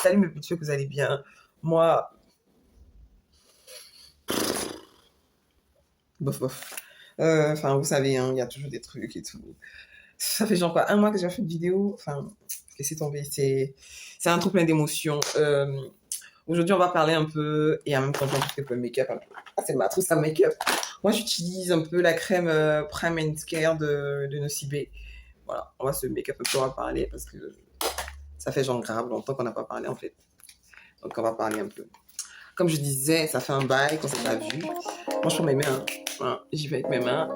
Salut mes petits, que vous allez bien. Moi, bof, bof. Enfin, vous savez, hein, il y a toujours des trucs et tout. Ça fait genre quoi, un mois que j'ai fait de vidéo. Enfin, laissez tomber, c'est un truc plein d'émotions. Aujourd'hui, on va parler un peu, et en même temps, j'en fais un peu make-up. Ah, c'est ma trousse à make-up. Moi, j'utilise un peu la crème Prime and Care de Nocibé. Voilà, on va se make-up un peu, on va parler, parce que ça fait genre grave longtemps qu'on n'a pas parlé, en fait. Donc, on va parler un peu. Comme je disais, ça fait un bail qu'on s'est pas vu. Moi, je prends mes mains. Hein. Voilà, j'y vais avec mes mains.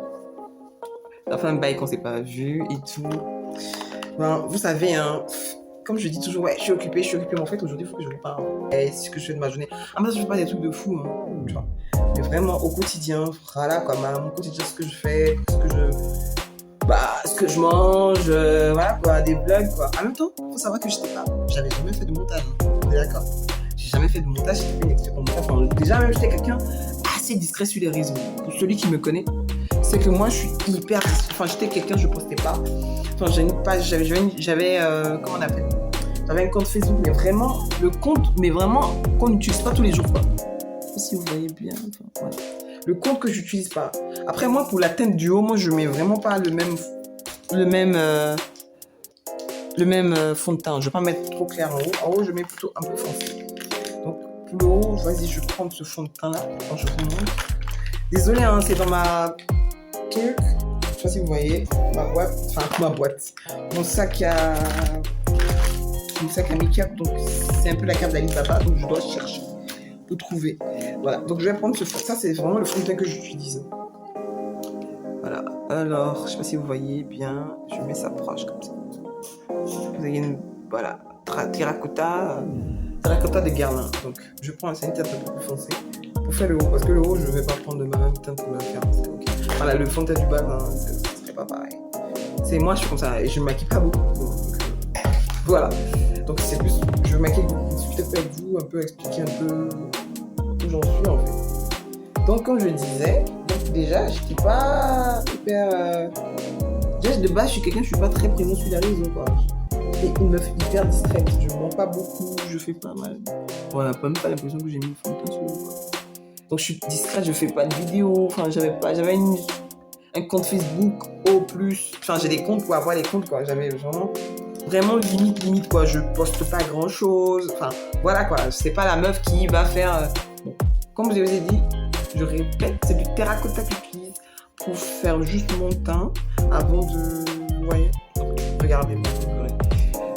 Ça fait un bail qu'on s'est pas vu et tout. Ben, vous savez, hein, comme je dis toujours, ouais, je suis occupée, mais en fait, aujourd'hui, il faut que je vous parle. Et c'est ce que je fais de ma journée. En fait, je fais pas des trucs de fou, hein, tu vois. Mais vraiment, au quotidien, voilà, quoi, mon quotidien, ce que je fais, ce que je mange, voilà, quoi, des vlogs, quoi. En même temps, il faut savoir que j'avais jamais fait de montage, hein. On est d'accord. J'ai jamais fait de montage, j'ai fait une expérience de montage. Enfin, déjà, même, j'étais quelqu'un assez discret sur les réseaux. Pour celui qui me connaît, c'est que moi, je suis hyper. Enfin, j'étais quelqu'un, je postais pas. Enfin, j'ai une page, comment on appelle? J'avais un compte Facebook, mais vraiment, qu'on n'utilise pas tous les jours, quoi. Je sais pas si vous voyez bien. Enfin, voilà. Le compte que j'utilise pas. Après, moi, pour la teinte du haut, moi, je mets vraiment pas le même fond de teint. Je vais pas mettre trop clair en haut. En haut, je mets plutôt un peu foncé. Donc, pour le haut, vas-y, je vais prendre ce fond de teint-là quand je vous montre. Désolée, hein, c'est dans ma truc. Je sais pas si vous voyez. Ma boîte. Mon sac à make-up. Donc, c'est un peu la carte d'Alibaba. Donc, je dois chercher pour trouver. Voilà. Donc, je vais prendre ce fond. Ça, c'est vraiment le fond de teint que j'utilise. Voilà. Alors, je sais pas si vous voyez bien. Je mets ça proche comme ça. Vous avez une. Voilà. Terracotta de Guerlain. Donc, je prends un teinte un peu plus foncé pour faire le haut. Parce que le haut, je vais pas prendre de ma même teinte pour le faire. Okay. Voilà, le fond de teint du bas, hein, ce serait pas pareil. C'est moi, je suis comme ça. Et je me maquille pas beaucoup. Donc, voilà. Donc, c'est plus. Je me maquille peut-être avec vous, un peu expliquer un peu où j'en suis, en fait. Donc, comme je disais, déjà, je suis pas hyper. Déjà, de base, je suis pas très présent sur les réseaux, quoi. Et une meuf hyper distraite. Je mens pas beaucoup, je fais pas mal. Voilà, même pas l'impression que j'ai mis une fond de teint sur le quoi. Donc je suis discrète, je fais pas de vidéos. Enfin, j'avais un compte Facebook au plus. Enfin, j'ai des comptes pour avoir les comptes, quoi. J'avais vraiment limite, quoi. Je poste pas grand chose. Enfin, voilà, quoi. C'est pas la meuf qui va faire. Bon. Comme je vous ai dit, je répète, c'est du terracotta que j'utilise pour faire juste mon teint avant de. Vous voyez? Regardez-moi.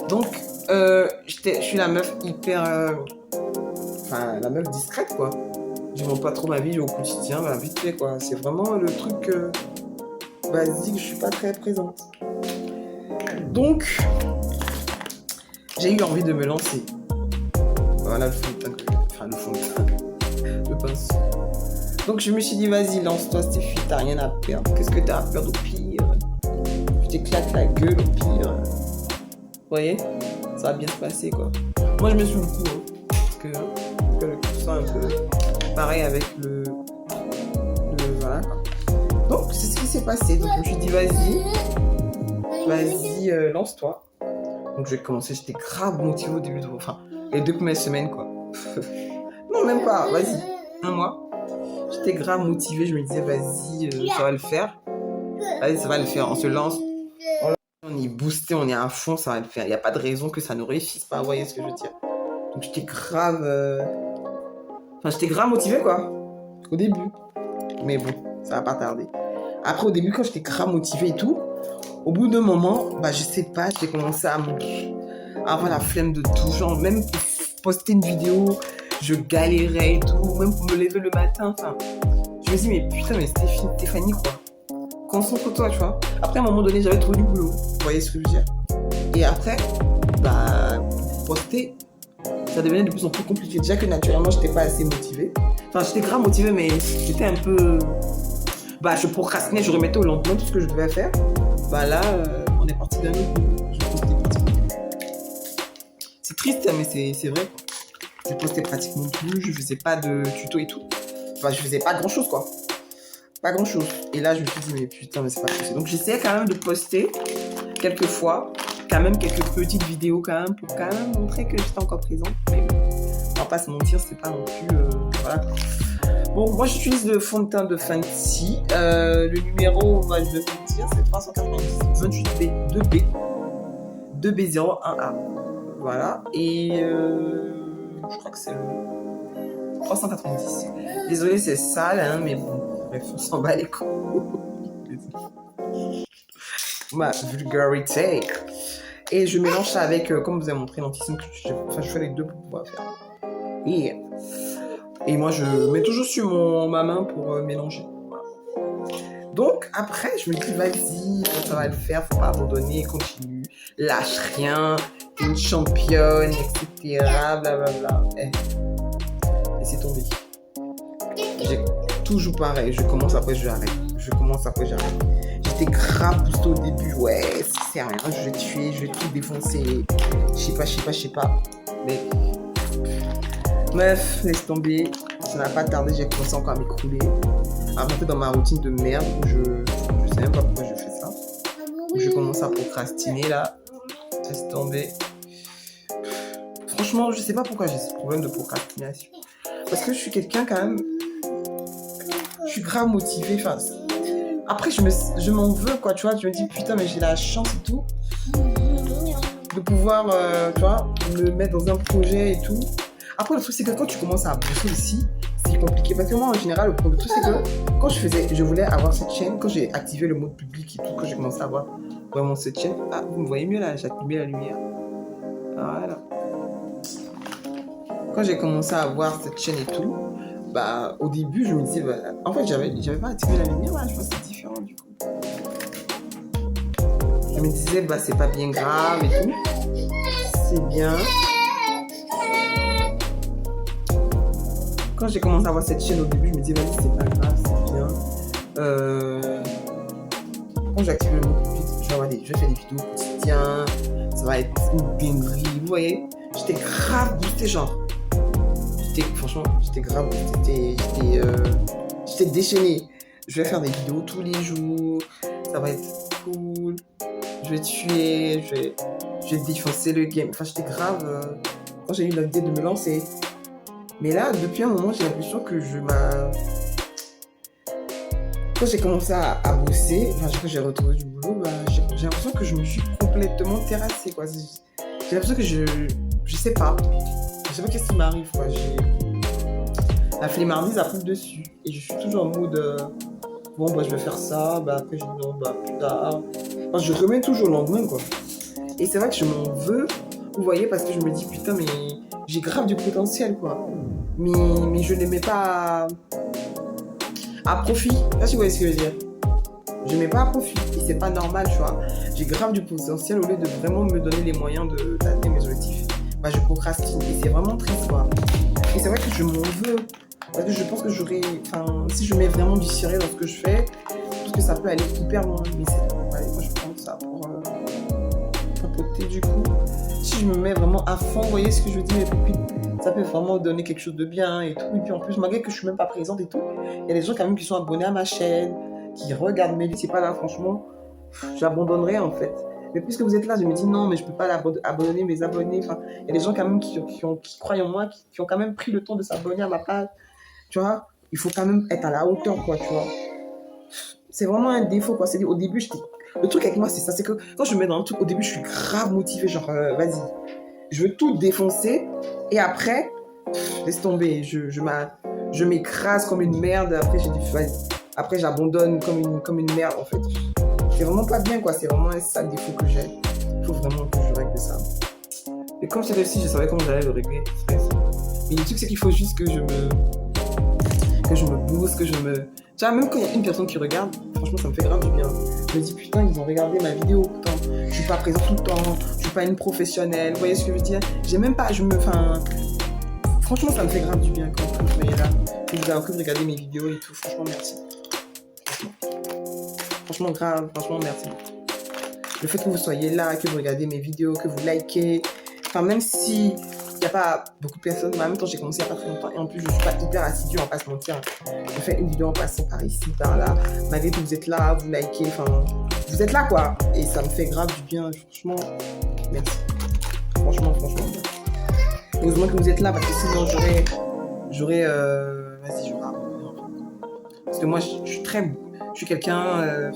Donc, je suis la meuf hyper. La meuf discrète, quoi. Je montre pas trop ma vie au quotidien, vite fait, quoi. C'est vraiment le truc basique, je suis pas très présente. Donc, j'ai eu envie de me lancer. Voilà le fond de teint. Le pinceau. Donc, je me suis dit, vas-y, lance-toi, Stéphie, t'as rien à perdre. Qu'est-ce que t'as à perdre au pire? Je t'éclate la gueule au pire. Vous voyez, ça va bien se passer, quoi. Moi, je me suis le coup, hein, parce que le coup un peu pareil avec le voilà. Donc, c'est ce qui s'est passé. Donc, je me suis dit, vas-y, lance-toi. Donc, j'ai commencé, j'étais grave motivée au début les 2 premières semaines, quoi. Non, même pas, vas-y, 1 mois. J'étais grave motivée, je me disais, vas-y, ça va le faire. Vas-y, ça va le faire, on se lance. On est boosté, on est à fond, ça va le faire. Il n'y a pas de raison que ça ne réussisse pas, vous voyez ce que je veux dire. Donc j'étais grave... j'étais grave motivée, quoi. Au début. Mais bon, ça va pas tarder. Après, au début, quand j'étais grave motivée et tout, au bout d'un moment, je sais pas, j'ai commencé à avoir la flemme de tout. Genre, même pour poster une vidéo, je galérais et tout. Même pour me lever le matin, je me dis, mais putain, mais Stéphanie, quoi. Concentre-toi, tu vois. Après, à un moment donné, j'avais trop du boulot. Vous voyez ce que je veux dire? Et après, poster, ça devenait de plus en plus compliqué. Déjà que naturellement, j'étais pas assez motivée. Enfin, j'étais grave motivée, mais j'étais un peu... je procrastinais, je remettais au lendemain tout ce que je devais faire. Là, on est parti d'un autre boulot. Je postais pratiquement. C'est triste, mais c'est vrai. Je postais pratiquement plus, je faisais pas de tuto et tout. Je faisais pas grand-chose, quoi. Pas grand chose. Et là, je me suis dit, mais putain, mais c'est pas possible. Donc, j'essayais quand même de poster quelques fois. quand même quelques petites vidéos quand même pour quand même montrer que j'étais encore présente. Mais bon, on va pas se mentir, c'est pas non plus... voilà. Bon, moi j'utilise le fond de teint de Fenty. Le numéro, je vais vous dire, c'est 390 28B 2B 2B01A. Voilà. Et je crois que c'est le 390. Désolée, c'est sale, hein, mais bon, bref, on s'en bat les couilles. Ma vulgarité. Et je mélange ça avec, comme vous avez montré, l'anti-cime que je fais les deux pour pouvoir faire. Et moi, je mets toujours sur ma main pour mélanger. Voilà. Donc, après, je me dis, vas-y, ça va le faire, faut pas abandonner, continue, lâche rien, t'es une championne, etc. Blablabla. Laissez tomber. J'ai toujours pareil, je commence après, j'arrête. J'étais grave boostée au début, ouais, c'est rien, je vais tuer, je vais tout défoncer, je sais pas. Mais bref, laisse tomber, ça n'a pas tardé, j'ai commencé encore à m'écrouler, à rentrer dans ma routine de merde où je sais même pas pourquoi je fais ça. Où je commence à procrastiner là, laisse tomber. Franchement, je sais pas pourquoi j'ai ce problème de procrastination. Parce que je suis quelqu'un quand même, je suis grave motivée, enfin... Après, je m'en veux, quoi, tu vois. Je me dis, putain, mais j'ai la chance et tout de pouvoir, tu vois, me mettre dans un projet et tout. Après, le truc, c'est que quand tu commences à bosser aussi, c'est compliqué. Parce que moi, en général, le truc, c'est que quand je voulais avoir cette chaîne, quand j'ai activé le mode public et tout, quand j'ai commencé à avoir vraiment cette chaîne, ah, vous me voyez mieux là, j'ai activé la lumière. Voilà. Quand j'ai commencé à avoir cette chaîne et tout, bah, au début, je me disais, bah, en fait, j'avais pas activé la lumière, là, je pense que c'est différent du coup. Je me disais, bah, c'est pas bien grave et tout. C'est bien. Quand j'ai commencé à voir cette chaîne au début, je me disais, vas-y, c'est pas grave, c'est bien. Quand j'ai activé le mode public, je vais faire des vidéos quotidiennes, ça va être une dinguerie, vous voyez. J'étais grave boostée, genre. Franchement, j'étais grave, j'étais déchaînée. Je vais faire des vidéos tous les jours, ça va être cool, je vais tuer, je vais défoncer le game. Enfin, j'étais grave, quand j'ai eu l'idée de me lancer. Mais là, depuis un moment, j'ai l'impression que quand j'ai commencé à bosser, enfin, quand j'ai retrouvé du boulot, bah, j'ai l'impression que je me suis complètement terrassée, quoi. J'ai l'impression que je sais pas. Je sais pas qu'est-ce qui m'arrive, quoi. La flemmardise a pris le dessus. Et je suis toujours en mode, bon, bah, je vais faire ça, bah, après, je dis non, bah, plus tard. Enfin, je remets toujours le lendemain, quoi. Et c'est vrai que je m'en veux, vous voyez, parce que je me dis, putain, mais j'ai grave du potentiel, quoi. Mais je ne les mets pas à profit. Je sais pas si vous voyez ce que je veux dire. Je ne mets pas à profit. Et c'est pas normal, tu vois. J'ai grave du potentiel au lieu de vraiment me donner les moyens d'atteindre mes objectifs. Bah, je procrastine. Et c'est vraiment triste, quoi. Et c'est vrai que je m'en veux. Parce que je pense que si je mets vraiment du sérieux dans ce que je fais, je pense que ça peut aller hyper loin. Mais moi, je prends ça pour papoter du coup. Si je me mets vraiment à fond, vous voyez ce que je dis, mes copines, ça peut vraiment donner quelque chose de bien et tout. Et puis en plus, malgré que je suis même pas présente et tout, il y a des gens quand même qui sont abonnés à ma chaîne, qui regardent mes vidéos. C'est pas là, franchement, j'abandonnerai en fait. Mais puisque vous êtes là, je me dis non, mais je peux pas abandonner mes abonnés. Enfin, il y a des gens quand même qui croient en moi, qui ont quand même pris le temps de s'abonner à ma page. Tu vois, il faut quand même être à la hauteur, quoi, tu vois. C'est vraiment un défaut, quoi. C'est au début, le truc avec moi, c'est ça, c'est que quand je me mets dans un truc, au début, je suis grave motivée, genre, vas-y, je veux tout défoncer, et après, laisse tomber, je m'écrase comme une merde, après, j'abandonne comme une merde, en fait. C'est vraiment pas bien, quoi, c'est vraiment un sale défaut que j'ai. Il faut vraiment que je règle ça. Et comme c'est réussi, je savais comment j'allais le régler. Mais le truc, c'est qu'il faut juste que je me booste, tu vois, même quand il y a une personne qui regarde, franchement, ça me fait grave du bien. Je me dis, putain, ils ont regardé ma vidéo, pourtant, je suis pas présente tout le temps, je suis pas une professionnelle, vous voyez ce que je veux dire? J'ai même pas, franchement, ça me fait grave du bien quand vous voyez là, que vous avez envie de regarder mes vidéos et tout, franchement, merci. Franchement, grave, franchement, merci. Le fait que vous soyez là, que vous regardez mes vidéos, que vous likez, enfin, même si n'y a pas beaucoup de personnes. Mais en même temps, j'ai commencé il n'y a pas très longtemps. Et en plus, je ne suis pas hyper assidue, on va pas se mentir. Je fais une vidéo en passant par ici, par là. Malgré que vous êtes là, vous likez, enfin, vous êtes là, quoi. Et ça me fait grave du bien, franchement. Merci. Franchement. Heureusement que vous êtes là, parce que sinon, j'aurais vas-y, je vais abandonner. Parce que moi, je suis quelqu'un...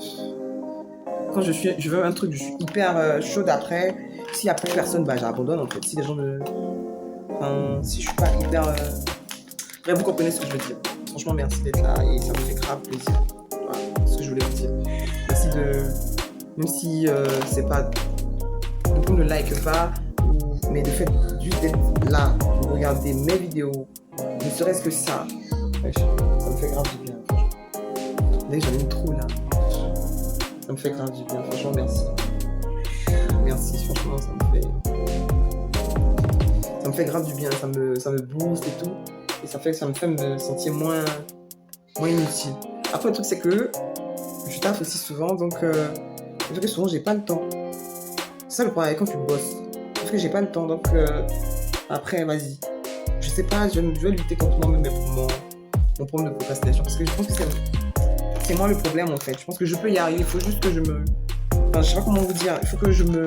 quand je veux un truc, je suis hyper chaude après. S'il n'y a plus personne, bah j'abandonne en fait. Si les gens ne... Enfin, si je suis pas hyper... Bref, vous comprenez ce que je veux dire. Franchement, merci d'être là et ça me fait grave plaisir. Voilà, c'est ce que je voulais vous dire. Merci de... Même si c'est pas... Beaucoup ne like pas, mais le fait juste d'être là, de regarder mes vidéos, ne serait-ce que ça, ça me fait grave du bien. Dès que j'en ai une trop là. Ça me fait grave du bien, franchement, merci. Merci, franchement, ça me fait grave du bien, ça me booste et tout. Et ça me fait me sentir moins inutile. Après, le truc, c'est que je taffe aussi souvent, donc c'est vrai que souvent, j'ai pas le temps. C'est ça le problème quand tu bosses. Parce que j'ai pas le temps, donc après, vas-y. Je sais pas, je vais lutter contre moi-même pour mon problème de procrastination. Parce que je pense que c'est moi le problème en fait. Je pense que je peux y arriver. Il faut juste que je me... Enfin, je sais pas comment vous dire. Il faut que je me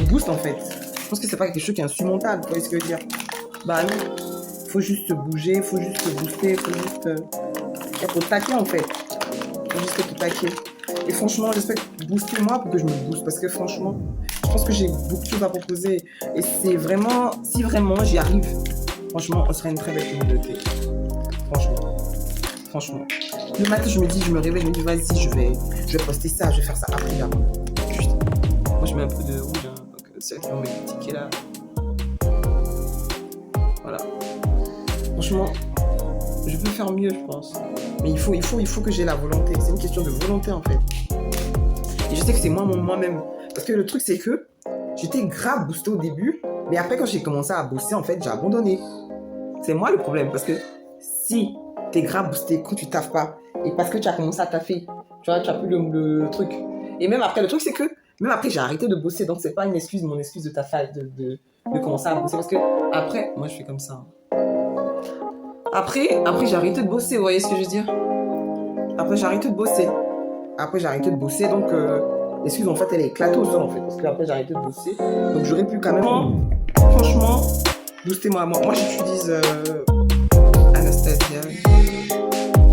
booste en fait. Je pense que c'est pas quelque chose qui est insurmontable. Vous voyez ce que je veux dire? Bah non. Il faut juste se bouger. Il faut juste se booster. Il faut juste... Il faut taquer en fait. Il faut juste être taquer. Et franchement, j'espère que boostez-moi pour que je me booste. Parce que franchement, je pense que j'ai beaucoup de choses à proposer. Et c'est vraiment... Si vraiment j'y arrive, franchement, on serait une très belle communauté. Franchement. Le matin, je me réveille, je me dis, vas-y, je vais poster ça, je vais faire ça après, là. Juste. Moi, je mets un peu de rouge, hein, donc c'est vrai qu'ils vont me critiquer, là. Voilà. Franchement, je peux faire mieux, je pense. Mais il faut que j'ai la volonté. C'est une question de volonté, en fait. Et je sais que c'est moi-même. Parce que le truc, c'est que j'étais grave boostée au début, mais après, quand j'ai commencé à bosser, en fait, j'ai abandonné. C'est moi le problème, parce que si t'es grave boosté quand tu taffes pas, et parce que tu as commencé à taffer, tu vois, tu as plus le truc. Et même après, le truc, c'est que même après, j'ai arrêté de bosser, donc c'est pas une excuse, mon excuse de taffer, de commencer à bosser, parce que après, moi, je fais comme ça. Après, j'ai arrêté de bosser, vous voyez ce que je veux dire? Après, j'ai arrêté de bosser, donc l'excuse, en fait, elle est éclatée au sol, en fait, parce que après, j'ai arrêté de bosser, donc j'aurais pu quand même, franchement, booster moi. Moi, j'utilise Anastasia,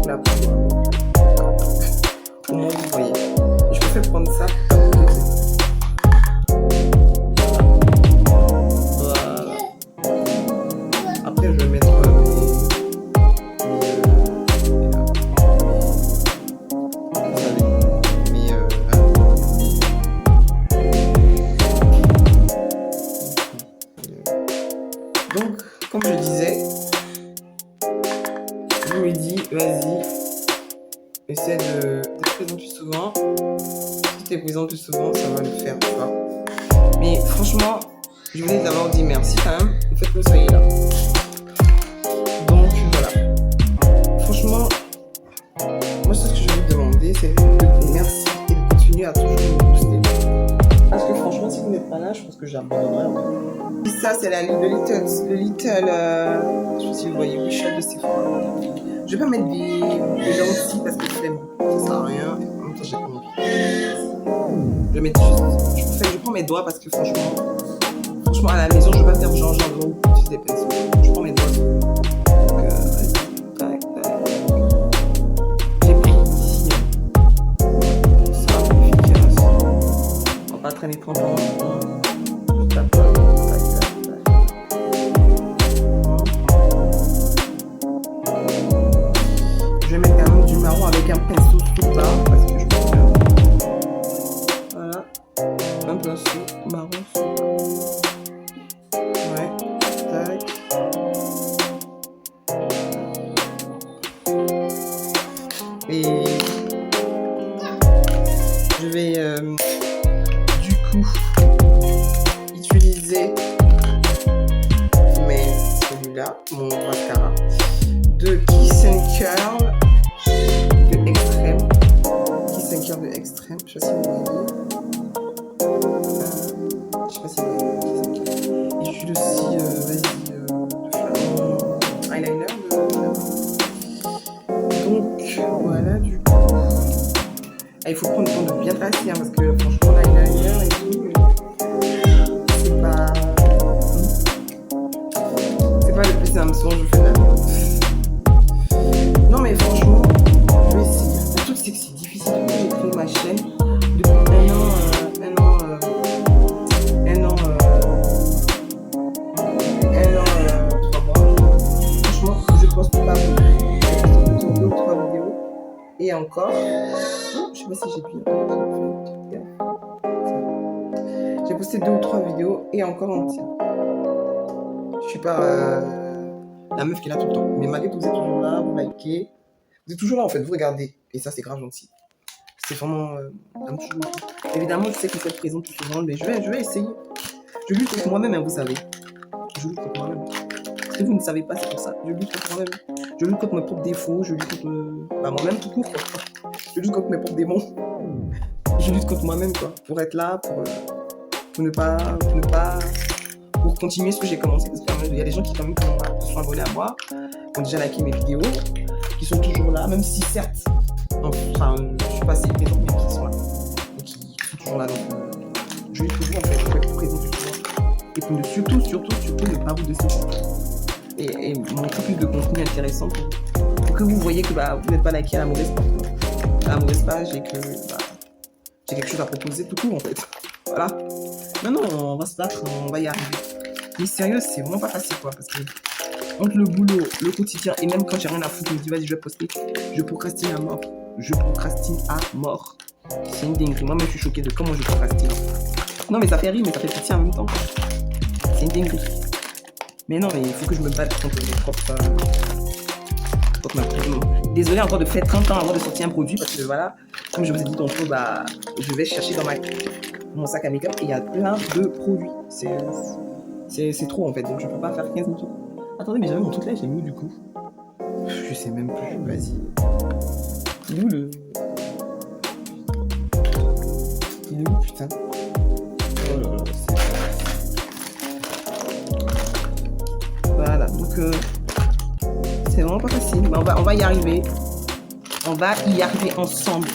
là, pour moi, vous voyez. Je préfère prendre ça. Voilà. Après, je vais mettre donc, comme je disais, je me dis, vas-y, essaie d'être présent plus souvent. Si tu es présent plus souvent, ça va le faire, tu vois. Mais franchement, je voulais d'abord dire merci quand même, le fait que vous soyez là. Donc, voilà. Franchement, moi, ce que je vais vous demander, c'est de merci et de continuer à toujours me booster. Parce que franchement, si vous n'êtes pas là, je pense que j'abandonnerai. Et ça, c'est la ligne de le Little, je sais pas si vous voyez, Michel de Sephora. Je vais pas mettre des gens aussi parce que ça sert à rien. Et en même temps, j'ai pas envie. Je vais mettre juste. Je prends mes doigts parce que franchement, à la maison, je vais pas faire genre utiliser des pinceaux. Je prends mes doigts. Donc, vas-y. Tac. J'ai pris ici. Ça va être efficace. On va pas traîner trop longtemps. Je tape. Je vais mettre quand même du marron avec un pinceau sous bas parce que je pense que voilà, un pinceau marron sous bas. Ouais, tac. Et je vais du coup utiliser celui-là, mon mascara de Kiss & Curl de Extrême. Kiss & Curl de Extrême, je sais pas si vous voyez. Et j'utilise aussi Ah, il faut prendre le temps de bien tracer, hein, parce que franchement, l'eyeliner et tout, c'est pas... C'est pas le plus simple, souvent je fais là. Non, mais franchement, je vais essayer. Le truc, c'est que c'est difficile. J'ai créé ma chaîne depuis un an, trois mois. Franchement, je poste pas beaucoup. Je poste deux ou trois vidéos. Et encore, je sais pas si j'ai bien. J'ai posté 2 ou 3 vidéos et encore on tient. Je suis pas la meuf qui est là tout le temps. Mais malgré tout, vous êtes toujours là, vous likez. Vous êtes toujours là en fait, vous regardez. Et ça, c'est grave gentil. C'est vraiment évidemment, je sais que vous êtes présent tout le monde, mais je vais essayer. Je lutte contre moi-même, hein, vous savez. Je lutte contre moi-même. Si vous ne savez pas, c'est pour ça. Je lutte contre moi-même. Je lutte contre mes propres défauts. Je lutte contre moi-même tout court. Je lutte contre mes propres démons. Je lutte contre moi-même, quoi. Pour être là, pour ne pas, pour continuer ce que j'ai commencé. Parce qu'il y a des gens qui, quand même, qui sont abonnés à moi, qui ont déjà liké mes vidéos, qui sont toujours là, même si certes, enfin, je suis pas assez présente, mais qui sont là. Et qui sont toujours là. Donc, je lutte toujours, en fait, pour être présent toujours. Et pour surtout ne pas vous décevoir. Et montrer plus de contenu intéressant pour que vous voyez que vous n'êtes pas liké à la mauvaise porte, à la mauvaise page et que j'ai quelque chose à proposer tout court en fait. Voilà. Non, on va se battre, on va y arriver. Mais sérieux, c'est vraiment pas facile quoi, parce que entre le boulot, le quotidien et même quand j'ai rien à foutre, je me dis vas-y, je vais poster, je procrastine à mort. C'est une dinguerie. Moi-même, je suis choquée de comment je procrastine. Non, mais ça fait rire, mais ça fait pitié en même temps. C'est une dinguerie. Mais non, mais il faut que je me batte contre mes propres... Désolée encore de faire 30 ans avant de sortir un produit parce que voilà, comme je vous ai dit tantôt, je vais chercher dans mon sac à make-up et il y a plein de produits. C'est trop en fait, donc je peux pas faire 15 minutes. Attendez, mais j'avais mon truc là, j'ai mis où du coup? Je sais même plus, vas-y. Il est où le... Il est où putain? Oh là là, voilà, donc c'est vraiment pas facile, mais on va y arriver. On va y arriver ensemble.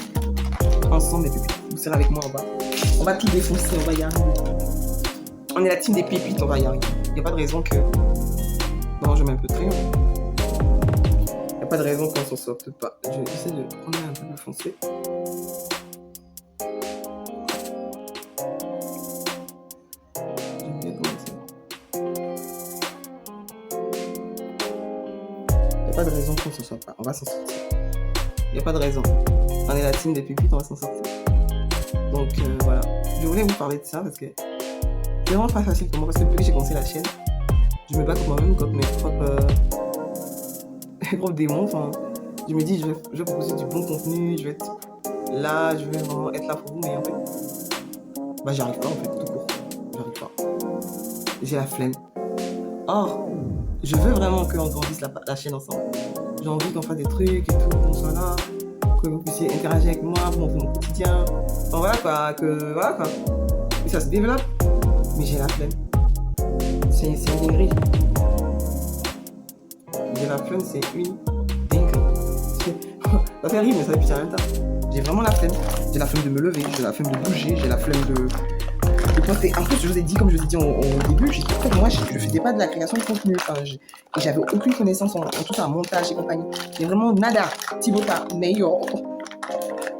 Ensemble, les pépites. Vous serez avec moi en bas. On va tout défoncer, on va y arriver. On est la team des pépites, on va y arriver. Il n'y a pas de raison que... Non, je mets un peu de crayon. Il n'y a pas de raison qu'on s'en sorte pas. J'essaie de prendre un peu de foncé. J'aime bien commencer. Il n'y a pas de raison qu'on s'en sorte pas. On va s'en sortir. Il n'y a pas de raison. On est la team des pépites, on va s'en sortir. Donc voilà. Je voulais vous parler de ça parce que c'est vraiment pas facile pour moi parce que depuis que j'ai commencé la chaîne, je me bats contre moi-même, contre mes propres démons. Enfin, je me dis, je vais proposer du bon contenu, je vais être là, je vais vraiment être là pour vous, mais en fait, j'arrive pas en fait, tout court. J'arrive pas. J'ai la flemme. Or, je veux vraiment qu'on grandisse la chaîne ensemble. J'ai envie qu'on fasse des trucs et tout, qu'on soit là, que vous puissiez interagir avec moi, pour mon quotidien. Enfin voilà quoi, et ça se développe. Mais j'ai la flemme. C'est une dinguerie. J'ai la flemme, c'est une dinguerie. Ça fait rire, mais ça fait pitié en même temps. J'ai vraiment la flemme. J'ai la flemme de me lever, j'ai la flemme de bouger, j'ai la flemme de poster. En plus, je vous ai dit, comme je vous ai dit au début, moi, je ne faisais pas de la création de contenu. Enfin, et j'avais aucune connaissance en tout ça, en montage et compagnie. J'ai vraiment nada, tibota, meilleur.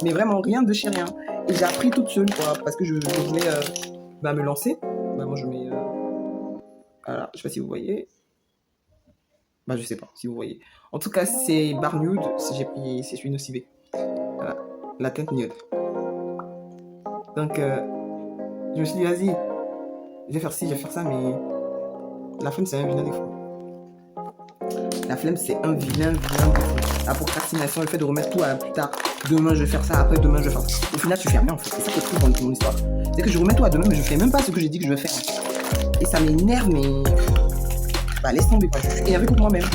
Mais vraiment rien de chez rien. Et j'ai appris toute seule, quoi, parce que je voulais me lancer. Moi, je mets... Voilà, je sais pas si vous voyez. Je sais pas si vous voyez. En tout cas, c'est Bar Nude. J'ai pris, c'est une OCB. Voilà, la teinte nude. Donc, je me suis dit, vas-y, je vais faire ci, je vais faire ça, mais la flemme, c'est un vilain défaut. La flemme, c'est un vilain défaut. La procrastination, le fait de remettre tout à plus tard. Demain, je vais faire ça, après demain, je vais faire ça. Au final, tu fais rien, en fait. C'est ça qui est triste dans mon histoire. C'est que je remets tout à demain, mais je fais même pas ce que j'ai dit que je vais faire. Et ça m'énerve, mais... laisse tomber, quoi. Je suis énervée contre moi-même.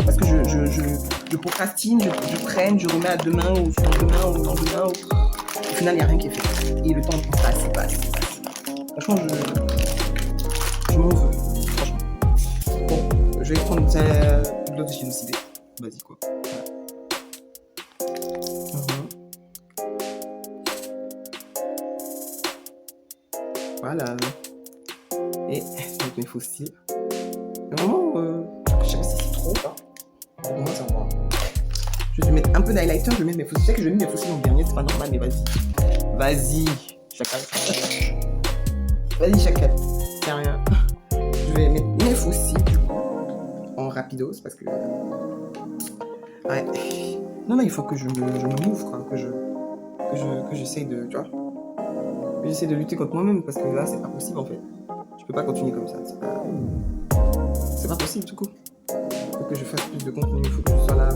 Parce que je procrastine, je traîne, je remets à demain, ou demain, ou dans demain. Au final, il n'y a rien qui est fait. Et le temps passe. Franchement, je m'en veux. Franchement. Bon, je vais prendre l'autre chez OCB. Vas-y, quoi. Voilà. Et avec mes faux cils. Vraiment, je sais pas si c'est trop ou pas. Pour moi, ça va. Je vais mettre un peu d'highlighter, je vais mettre mes faux cils. Je sais que je vais mettre mes faux cils en dernier, c'est pas normal, mais vas-y. Vas-y, chacal. Vas-y, chacal. C'est rien. Je vais mettre mes faux cils, du coup, en rapidos, parce que... Ouais. Non, il faut que je me move, quoi. Que j'essaye de... Tu vois, que j'essaie de lutter contre moi-même, parce que là, c'est pas possible, en fait. Je peux pas continuer comme ça. C'est pas possible, du coup. Faut que je fasse plus de contenu, faut que je sois là.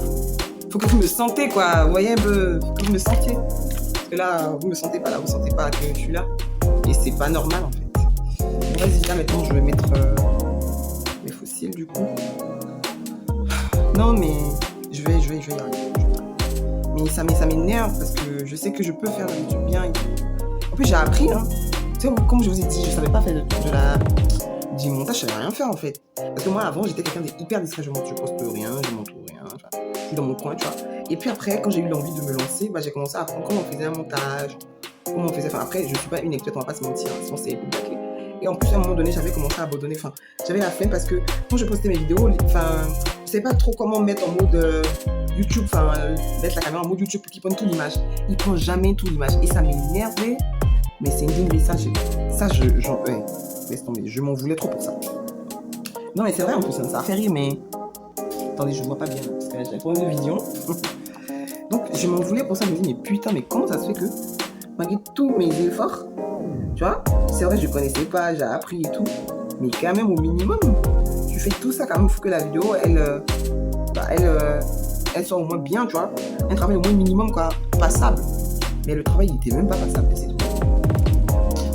Faut que vous me sentez, quoi. Vous voyez un peu, faut que vous me sentiez. Parce que là, vous me sentez pas là, vous sentez pas que je suis là. Et c'est pas normal, en fait. Bon, vas-y, là, maintenant, je vais mettre mes fossiles, du coup. Non, mais je vais y arriver. Mais ça m'énerve parce que je sais que je peux faire de YouTube bien et tout. En plus, j'ai appris, hein. Tu sais, comme je vous ai dit, je savais pas faire du montage, je savais rien faire en fait. Parce que moi, avant, j'étais quelqu'un d'hyper discret. Je poste rien, je montre rien. Enfin, je suis dans mon coin, tu vois. Et puis après, quand j'ai eu l'envie de me lancer, j'ai commencé à apprendre comment on faisait un montage. Comment on faisait. Enfin, après, je suis pas une experte, on va pas se mentir. Sinon, c'est bouclé. Et en plus, à un moment donné, j'avais commencé à abandonner. Enfin, j'avais la flemme parce que quand je postais mes vidéos, je savais pas trop comment mettre en mode YouTube, mettre la caméra en mode YouTube pour qu'il prenne toute l'image. Il prend jamais toute l'image. Et ça m'énervait. Mais c'est une dinguerie, ça, laisse tomber, je m'en voulais trop pour ça. Non, mais c'est vrai en plus, ça a fait rire, mais... Attendez, je vois pas bien, parce que j'ai un problème de vision. Donc, je m'en voulais pour ça, je me dis, mais putain, mais comment ça se fait que, malgré tous mes efforts, tu vois, c'est vrai, je connaissais pas, j'ai appris et tout, mais quand même, au minimum, tu fais tout ça, quand même, il faut que la vidéo, elle soit au moins bien, tu vois, un travail au moins minimum, quoi, passable. Mais le travail, il était même pas passable, c'est tout.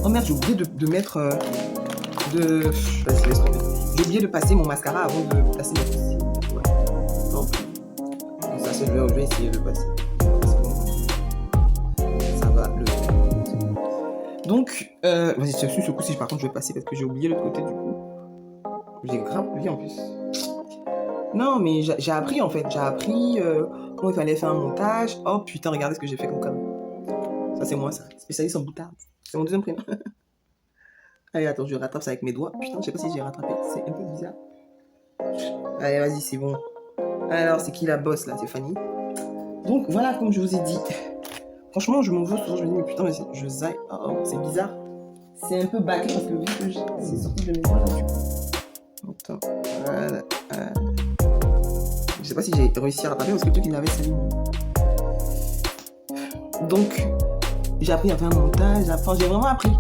Oh merde, j'ai oublié de mettre Vas-y, laisse tomber. J'ai oublié de passer mon mascara avant de passer mes fossiles. Ouais. Non. Ça, je vais essayer de le passer. Ça va le faire. Donc, vas-y, ce coup-ci, par contre, je vais passer parce que j'ai oublié l'autre côté du coup. J'ai grave oublié en plus. Non, mais j'ai appris en fait. J'ai appris comment il fallait faire un montage. Oh putain, regardez ce que j'ai fait comme com. Ça, c'est moi, ça. Spécialiste en boutarde. C'est mon deuxième prénom. Allez, attends, je rattrape ça avec mes doigts. Putain, je sais pas si j'ai rattrapé. C'est un peu bizarre. Allez, vas-y, c'est bon. Alors, c'est qui la boss, là? C'est Fanny. Donc, voilà, comme je vous ai dit. Franchement, je m'en veux souvent. Je me dis, mais putain, mais je zaille. Oh, c'est bizarre. C'est un peu bâclé parce que vu que c'est sorti de mes doigts, là, du coup. Attends. Voilà. Je sais pas si j'ai réussi à rattraper parce que le truc, il avait sali. Donc, j'ai appris à faire un montage. Enfin, j'ai vraiment appris.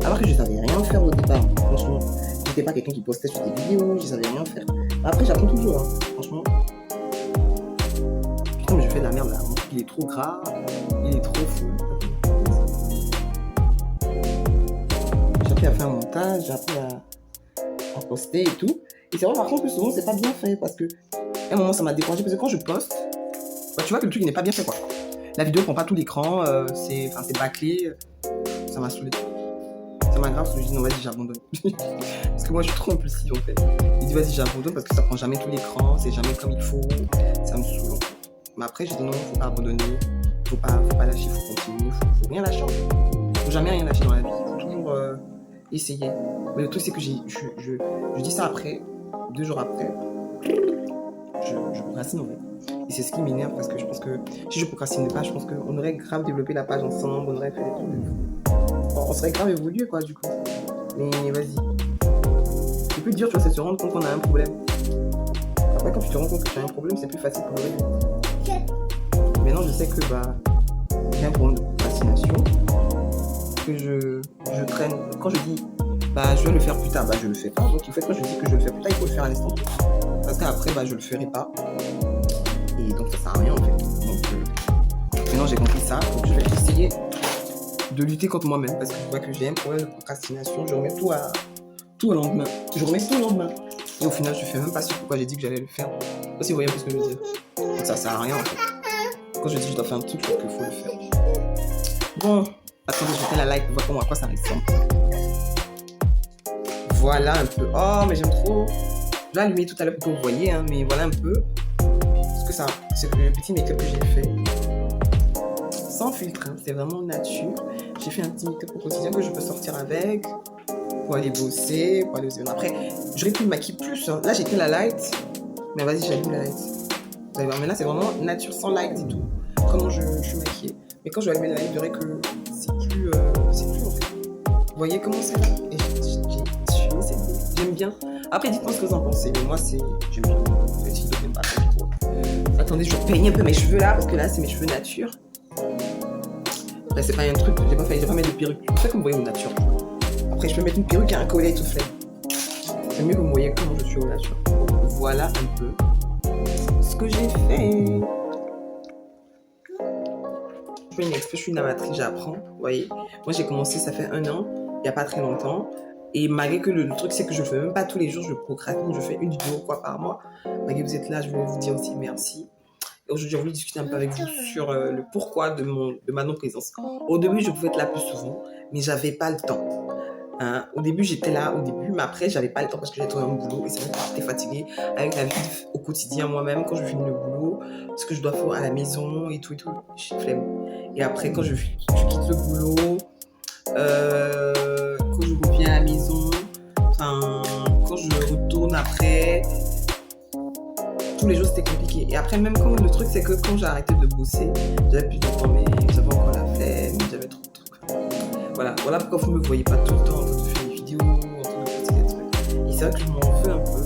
Alors que je savais rien faire au départ, franchement. J'étais pas quelqu'un qui postait sur des vidéos, je savais rien faire. Après, j'apprends toujours, hein, franchement. Putain, mais je fais de la merde là. Il est trop gras, il est trop fou. J'ai appris à faire un montage, j'ai appris à poster et tout. Et c'est vrai, par contre, que souvent, c'est pas bien fait parce que, à un moment, ça m'a découragé parce que quand je poste, tu vois que le truc, il n'est pas bien fait, quoi. La vidéo prend pas tout l'écran, c'est bâclé. Ça m'a saoulé. Ça m'a grave, parce que je dis non, vas-y, j'abandonne. Parce que moi, je suis trop impulsive en fait. Il dit vas-y, j'abandonne parce que ça prend jamais tout l'écran, c'est jamais comme il faut, ça me saoule. Mais après, j'ai dit non, faut pas abandonner, faut pas lâcher, faut continuer, faut rien lâcher en fait. Faut jamais rien lâcher dans la vie, faut toujours essayer. Mais le truc, c'est que je dis ça après, 2 jours après, je procrastine en fait. Et c'est ce qui m'énerve parce que je pense que si je procrastine pas, je pense qu'on aurait grave développé la page ensemble, on aurait fait des trucs de fou. On serait grave évolué quoi du coup. Mais vas-y. Le plus dur tu vois c'est de se rendre compte qu'on a un problème. Après quand tu te rends compte que tu as un problème c'est plus facile pour le régler. Maintenant je sais que j'ai un problème de procrastination. Que je traîne. Quand je dis je vais le faire plus tard, je le fais pas. Donc en fait quand je dis que je vais le faire plus tard, il faut le faire à l'instant. Parce qu'après je le ferai pas. Et donc ça sert à rien en fait. Donc maintenant j'ai compris ça. Donc je vais essayer de lutter contre moi-même parce que je vois que j'ai un problème de procrastination, je remets tout au lendemain. Et au final, je fais même pas sûr pourquoi j'ai dit que j'allais le faire. Je sais pas si vous voyez un peu ce que je veux dire. Donc ça sert à rien en fait. Quand je dis que je dois faire un truc, il faut le faire. Bon, attendez, je vais faire la like pour voir à quoi ça ressemble. Voilà un peu. Oh, mais j'aime trop. Je l'ai allumé tout à l'heure pour que vous voyez, hein, mais voilà un peu ce que c'est le petit make-up que j'ai fait. Sans filtre, hein, c'est vraiment nature. J'ai fait un petit make-up au quotidien que je peux sortir avec. pour aller bosser, pour aller aux événements. Après, j'aurais pu me maquiller plus. Hein. Là, j'ai que la light. Mais vas-y, j'allume la light. Vous allez voir, mais là, c'est vraiment nature sans light et tout. Comment je suis maquillée. Mais quand je vais allumer la light, je verrai que c'est plus en fait. Vous voyez comment c'est là. Et j'aime bien. Après, dites-moi ce que vous en pensez. Mais moi, j'aime bien. Si je ne pas trop. Attendez, je peigne un peu mes cheveux là, parce que là, c'est mes cheveux nature. Après, c'est pas un truc, j'ai pas mettre de perruque. C'est ça que vous voyez au nature. Après, je peux mettre une perruque et un collet et tout fait. C'est mieux que vous voyez comment je suis au nature. Donc, voilà un peu ce que j'ai fait. Je suis une amatrice, j'apprends. Vous voyez, moi j'ai commencé, ça fait 1 an, il n'y a pas très longtemps. Et malgré que le truc, c'est que je ne fais même pas tous les jours, je procrastine, je fais une vidéo par mois. Malgré que vous êtes là, je voulais vous dire aussi merci. Aujourd'hui, j'ai voulu discuter un peu avec vous sur le pourquoi de ma non-présence. Au début, je pouvais être là plus souvent, mais j'avais pas le temps. Hein. Au début, j'étais là, mais après, j'avais pas le temps parce que j'avais trouvé un boulot et c'est vrai que j'étais fatiguée avec la vie au quotidien moi-même quand je finis le boulot, ce que je dois faire à la maison et tout, je suis flemme. Et après, quand je quitte le boulot, quand je reviens à la maison, quand je retourne après, tous les jours c'était compliqué. Et après, même quand le truc, c'est que quand j'ai arrêté de bosser, j'avais plus de temps, mais j'avais encore la flemme, j'avais trop de trucs. Voilà pourquoi vous ne me voyez pas tout le temps en train de faire des vidéos, en train de poster des trucs. Et c'est vrai que je m'en veux un peu,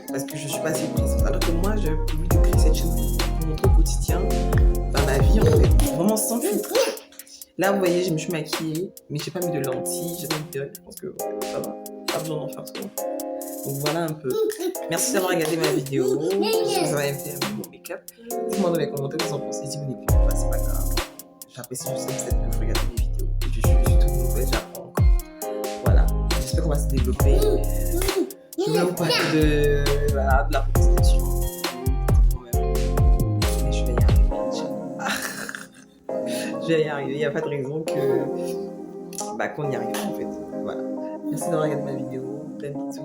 parce que je suis pas assez présente. Alors que moi, j'avais prévu de créer cette chaîne pour montrer au quotidien, dans ma vie, en fait, vraiment sans filtre. Là, vous voyez, je me suis maquillée, mais j'ai pas mis de lentilles, j'ai pas mis de perruque, je pense que ça va, pas besoin d'en faire souvent. Donc voilà un peu. Merci d'avoir regardé ma vidéo. J'espère que ça va aider un peu mon make-up. Dites-moi dans les commentaires ce que vous en pensez. Si vous n'êtes pas, c'est pas grave. J'apprécie juste le fait que vous regardez mes vidéos. Et je suis toute nouvelle, j'apprends encore. Voilà. J'espère qu'on va se développer. Je voulais vous parler de la procrastination. Mais je vais y arriver. Je vais y arriver. Il n'y a pas de raison qu'on y arrive en fait. Voilà. Merci d'avoir regardé ma vidéo. Plein de bisous.